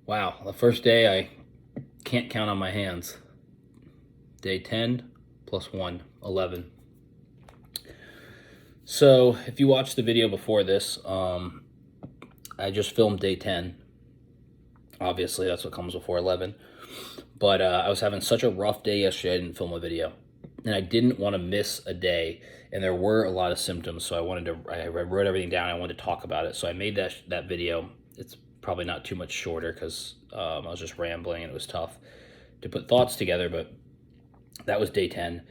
Wow, the first day I can't count on my hands. Day 10 plus 1, 11. So if you watched the video before this, I just filmed day 10. Obviously, that's what comes before 11. But I was having such a rough day yesterday, I didn't film a video. And I didn't want to miss a day. And there were a lot of symptoms, so I wrote everything down. I wanted to talk about it. So I made that video. It's probably not too much shorter because I was just rambling and it was tough to put thoughts together. But that was day 10.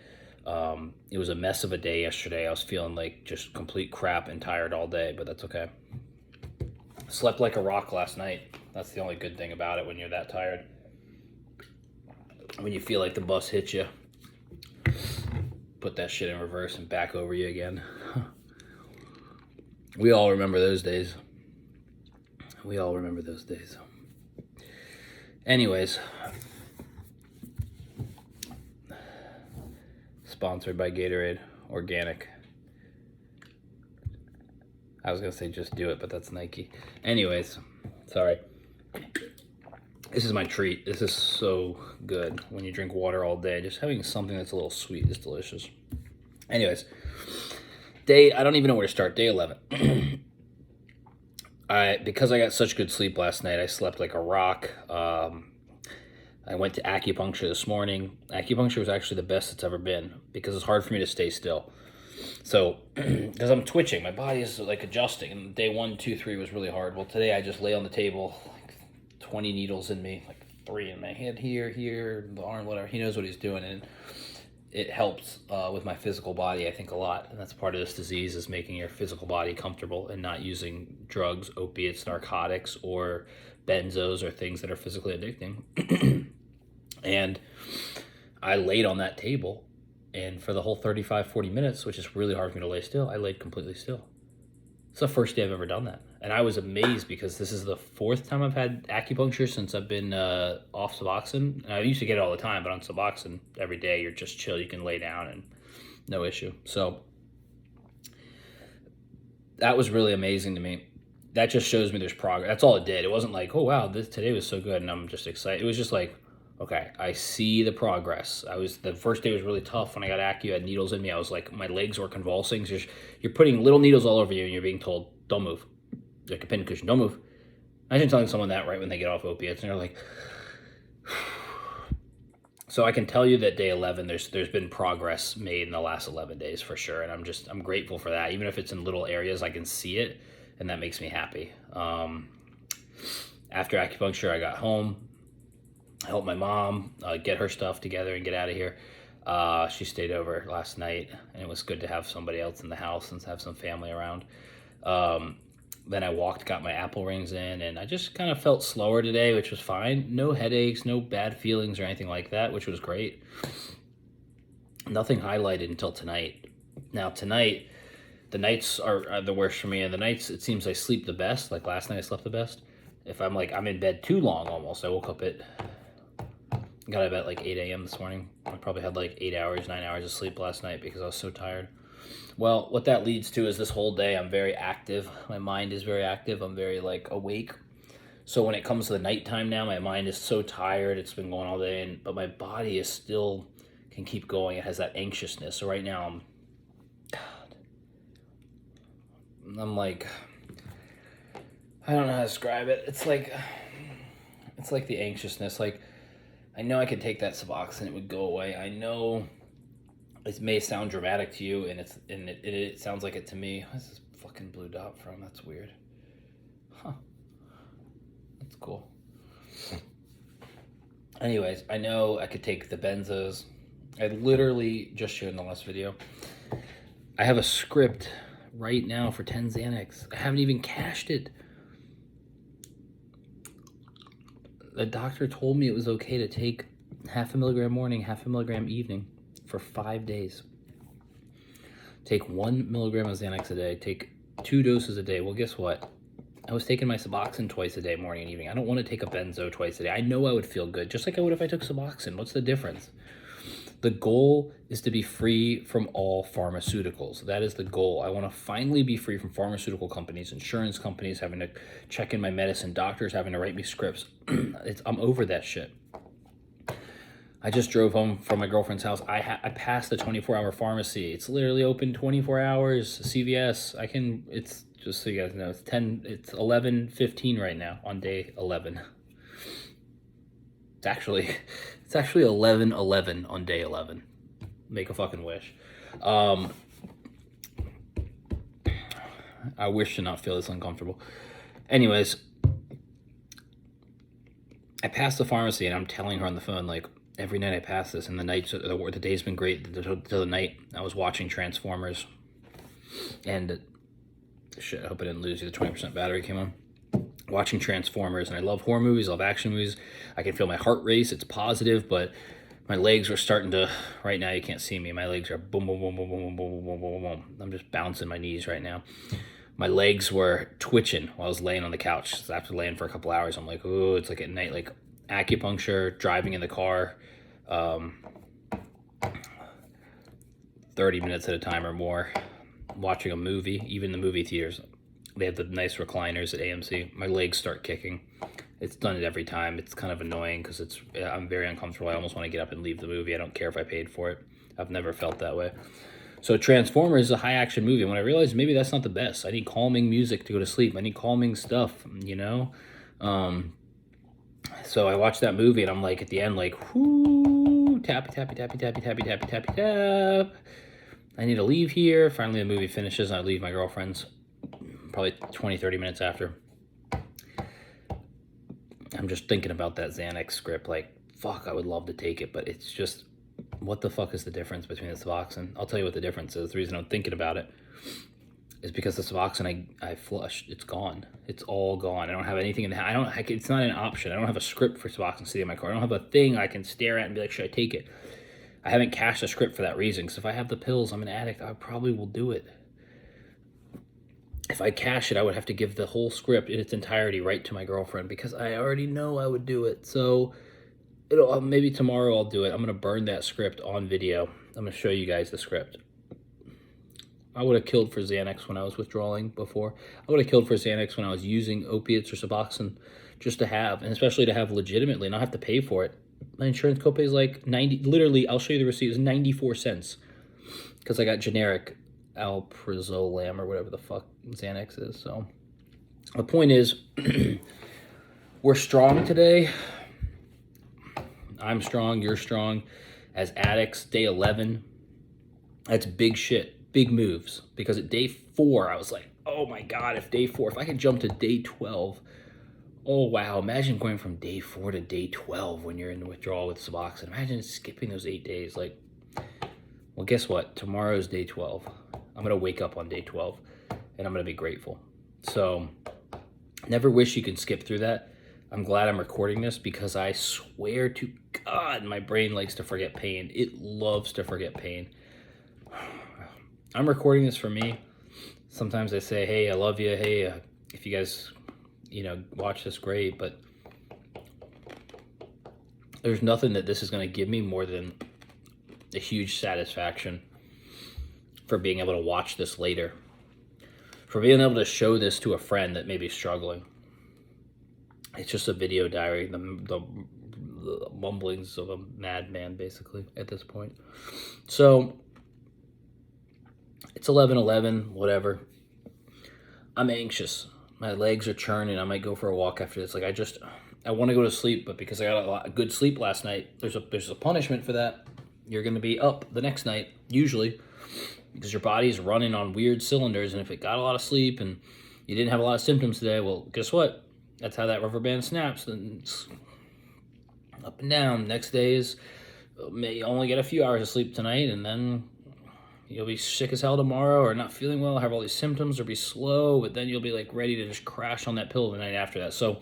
It was a mess of a day yesterday. I was feeling like just complete crap and tired all day, but that's okay. Slept like a rock last night. That's the only good thing about it when you're that tired. When you feel like the bus hit you, put that shit in reverse and back over you again. We all remember those days. We all remember those days. Anyways, sponsored by Gatorade, organic. I was gonna say just do it, but that's Nike. Anyways, sorry. This is my treat. This is so good when you drink water all day. Just having something that's a little sweet is delicious. Anyways, I don't even know where to start. Day 11. Because I got such good sleep last night, I slept like a rock. I went to acupuncture this morning. Acupuncture was actually the best it's ever been because it's hard for me to stay still. So, because I'm twitching, my body is like adjusting. And day 1, 2, 3 was really hard. Well, today I just lay on the table, like 20 needles in me, like 3 in my head, here, the arm, whatever. He knows what he's doing, and it helps with my physical body, I think, a lot. And that's part of this disease, is making your physical body comfortable and not using drugs, opiates, narcotics, or benzos, or things that are physically addicting. And I laid on that table, and for the whole 35, 40 minutes, which is really hard for me to lay still, I laid completely still. It's the first day I've ever done that. And I was amazed because this is the 4th time I've had acupuncture since I've been off suboxone. And I used to get it all the time, but on suboxone, every day you're just chill. You can lay down and no issue. So that was really amazing to me. That just shows me there's progress. That's all it did. It wasn't like, oh, wow, today was so good and I'm just excited. It was just like, okay, I see the progress. The first day was really tough when I got acu. I had needles in me. I was like, my legs were convulsing. So you're putting little needles all over you and you're being told, don't move. Like a pincushion, don't move. Imagine telling someone that right when they get off opiates and they're like, so I can tell you that day 11, there's been progress made in the last 11 days for sure. And I'm grateful for that. Even if it's in little areas, I can see it, and that makes me happy. After acupuncture, I got home. I helped my mom get her stuff together and get out of here. She stayed over last night, and it was good to have somebody else in the house and to have some family around. Then I got my apple rings in, and I just kind of felt slower today, which was fine. No headaches, no bad feelings or anything like that, which was great. Nothing highlighted until tonight. Now, tonight, the nights are the worst for me, and the nights, it seems I sleep the best. Like last night, I slept the best. If I'm in bed too long almost, I woke up got up at like 8 a.m. this morning. I probably had like 8 hours, 9 hours of sleep last night because I was so tired. Well, what that leads to is this whole day I'm very active. My mind is very active. I'm very awake. So when it comes to the nighttime now, my mind is so tired. It's been going all day, but my body is still can keep going. It has that anxiousness. So right now I'm like, I don't know how to describe it. It's like the anxiousness. Like, I know I could take that suboxone, it would go away. I know it may sound dramatic to you, and it sounds like it to me. Where's this fucking blue dot from? That's weird. Huh. That's cool. Anyways, I know I could take the benzos. I literally just showed in the last video. I have a script right now for 10 Xanax. I haven't even cashed it. The doctor told me it was okay to take 0.5 milligram morning, 0.5 milligram evening for 5 days. Take 1 milligram of Xanax a day. Take 2 doses a day. Well, guess what? I was taking my suboxone twice a day, morning and evening. I don't want to take a benzo twice a day. I know I would feel good, just like I would if I took suboxone. What's the difference? The goal is to be free from all pharmaceuticals. That is the goal. I want to finally be free from pharmaceutical companies, insurance companies having to check in my medicine, doctors having to write me scripts. I'm over that shit. I just drove home from my girlfriend's house. I passed the 24-hour pharmacy. It's literally open 24 hours. CVS. It's just so you guys know, it's 11:15 right now on day 11. It's actually 11:11 on day 11. Make a fucking wish. I wish to not feel this uncomfortable. Anyways, I passed the pharmacy and I'm telling her on the phone, like, every night I pass this, and the day's been great. The night I was watching Transformers, and shit, I hope I didn't lose you. The 20% battery came on. Watching Transformers, and I love horror movies, I love action movies. I can feel my heart race. It's positive, but my legs are starting to. Right now, you can't see me. My legs are boom, boom, boom, boom, boom, boom, boom, boom, boom, boom. I'm just bouncing my knees right now. My legs were twitching while I was laying on the couch. So after laying for a couple hours, I'm like, oh, it's like at night, like acupuncture, driving in the car, 30 minutes at a time or more, watching a movie, even the movie theaters. They have the nice recliners at AMC. My legs start kicking. It's done it every time. It's kind of annoying because I'm very uncomfortable. I almost want to get up and leave the movie. I don't care if I paid for it. I've never felt that way. So Transformers is a high action movie. And when I realized maybe that's not the best, I need calming music to go to sleep. I need calming stuff, you know? So I watched that movie and I'm like, at the end, like, whoo, tappy, tappy, tappy, tappy, tappy, tappy, tappy, tap. I need to leave here. Finally, the movie finishes and I leave my girlfriend's probably 20, 30 minutes after. I'm just thinking about that Xanax script. Like, fuck, I would love to take it, but it's just, what the fuck is the difference between the suboxone? I'll tell you what the difference is. The reason I'm thinking about it is because the suboxone I flushed. It's gone. It's all gone. I don't have anything in the it's not an option. I don't have a script for suboxone sitting in my car. I don't have a thing I can stare at and be like, should I take it? I haven't cashed a script for that reason. Because if I have the pills, I'm an addict, I probably will do it. If I cash it, I would have to give the whole script in its entirety right to my girlfriend because I already know I would do it. So maybe tomorrow I'll do it. I'm going to burn that script on video. I'm going to show you guys the script. I would have killed for Xanax when I was withdrawing before. I would have killed for Xanax when I was using opiates or Suboxone just to have, and especially to have legitimately, not have to pay for it. My insurance copay is like 90, literally, I'll show you the receipt, it's 94 cents because I got generic alprazolam or whatever the fuck Xanax is. So the point is, we're strong today. I'm strong, you're strong. As addicts, day 11, that's big shit, big moves. Because at day 4, I was like, oh my God, if I could jump to day 12, oh wow, imagine going from day 4 to day 12 when you're in the withdrawal with Suboxone. Imagine skipping those 8 days. Like, well, guess what? Tomorrow's day 12. I'm going to wake up on day 12 and I'm going to be grateful. So never wish you could skip through that. I'm glad I'm recording this because I swear to God, my brain likes to forget pain. It loves to forget pain. I'm recording this for me. Sometimes I say, hey, I love you. Hey, if you guys, watch this, great. But there's nothing that this is going to give me more than a huge satisfaction for being able to watch this later, for being able to show this to a friend that may be struggling. It's just a video diary, the mumblings of a madman, basically, at this point. So, it's 11:11, whatever. I'm anxious. My legs are churning. I might go for a walk after this. Like, I want to go to sleep, but because I got a lot of good sleep last night, there's a punishment for that. You're going to be up the next night, usually, because your body's running on weird cylinders, and if it got a lot of sleep and you didn't have a lot of symptoms today, well, guess what? That's how that rubber band snaps, and it's up and down. Next day is, may only get a few hours of sleep tonight, and then you'll be sick as hell tomorrow, or not feeling well, have all these symptoms, or be slow, but then you'll be like ready to just crash on that pill the night after that. So,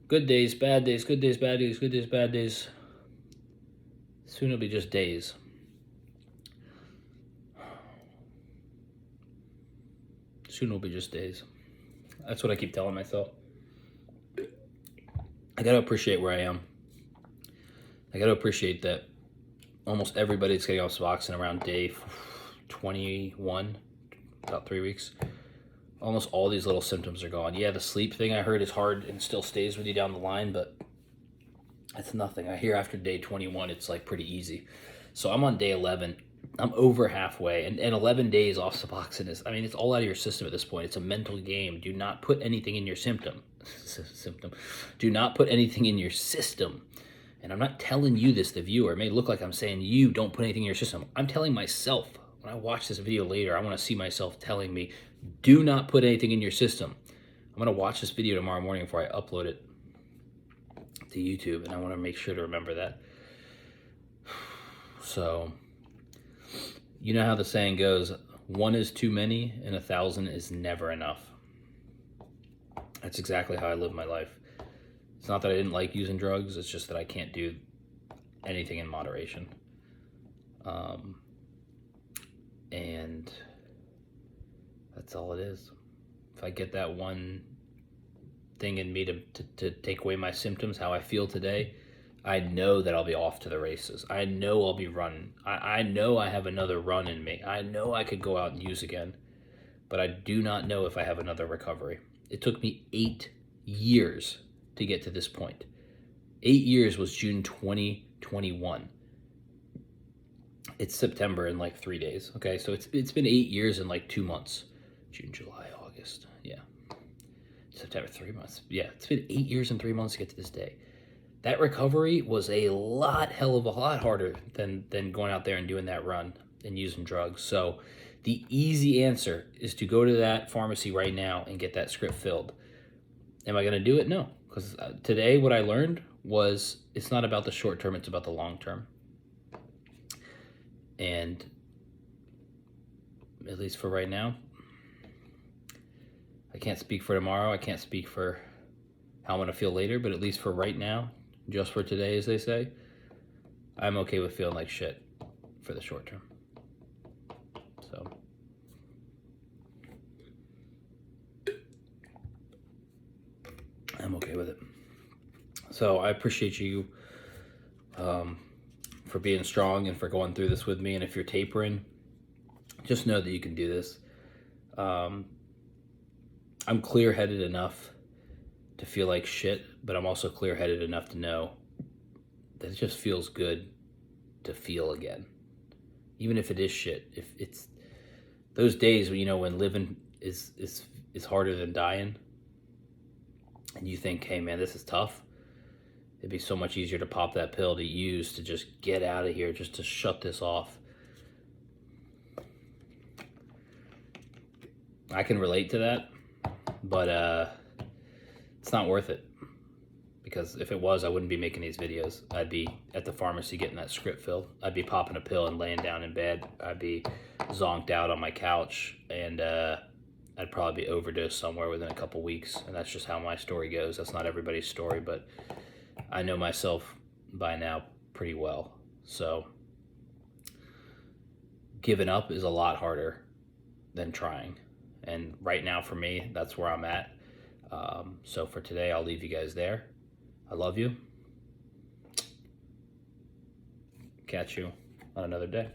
good days, bad days, good days, bad days, good days, bad days. Soon it'll be just days. Soon it'll be just days. That's what I keep telling myself. I gotta appreciate where I am. I gotta appreciate that almost everybody's getting off suboxone around day 21, about 3 weeks. Almost all these little symptoms are gone. Yeah, the sleep thing I heard is hard and still stays with you down the line, but it's nothing. I hear after day 21, it's like pretty easy. So I'm on day 11. I'm over halfway, and 11 days off Suboxone is, I mean, it's all out of your system at this point. It's a mental game. Do not put anything in your symptom. Do not put anything in your system. And I'm not telling you this, the viewer. It may look like I'm saying you don't put anything in your system. I'm telling myself. When I watch this video later, I want to see myself telling me, do not put anything in your system. I'm going to watch this video tomorrow morning before I upload it to YouTube, and I want to make sure to remember that. So, you know how the saying goes, 1 is too many and 1,000 is never enough. That's exactly how I live my life. It's not that I didn't like using drugs, it's just that I can't do anything in moderation. And that's all it is. If I get that one thing in me to take away my symptoms, how I feel today, I know that I'll be off to the races. I know I'll be running. I know I have another run in me. I know I could go out and use again, but I do not know if I have another recovery. It took me 8 years to get to this point. 8 years was June 2021. It's September in like 3 days. Okay, so it's been 8 years in like 2 months. June, July, August. Yeah. September, 3 months. Yeah, it's been 8 years and 3 months to get to this day. That recovery was a hell of a lot harder than going out there and doing that run and using drugs. So the easy answer is to go to that pharmacy right now and get that script filled. Am I going to do it? No. Because today what I learned was it's not about the short term, it's about the long term. And at least for right now, I can't speak for tomorrow. I can't speak for how I'm going to feel later, but at least for right now, just for today, as they say, I'm okay with feeling like shit for the short term. So I'm okay with it. So I appreciate you for being strong and for going through this with me. And if you're tapering, just know that you can do this. I'm clear-headed enough to feel like shit, but I'm also clear-headed enough to know that it just feels good to feel again. Even if it is shit. If it's those days when, you know, when living is harder than dying, and you think, hey man, this is tough, it'd be so much easier to pop that pill to use to just get out of here, just to shut this off. I can relate to that, but it's not worth it. Because if it was, I wouldn't be making these videos. I'd be at the pharmacy getting that script filled. I'd be popping a pill and laying down in bed. I'd be zonked out on my couch, and I'd probably be overdosed somewhere within a couple weeks. And that's just how my story goes. That's not everybody's story, but I know myself by now pretty well. So giving up is a lot harder than trying. And right now for me, that's where I'm at. So for today, I'll leave you guys there. I love you. Catch you on another day.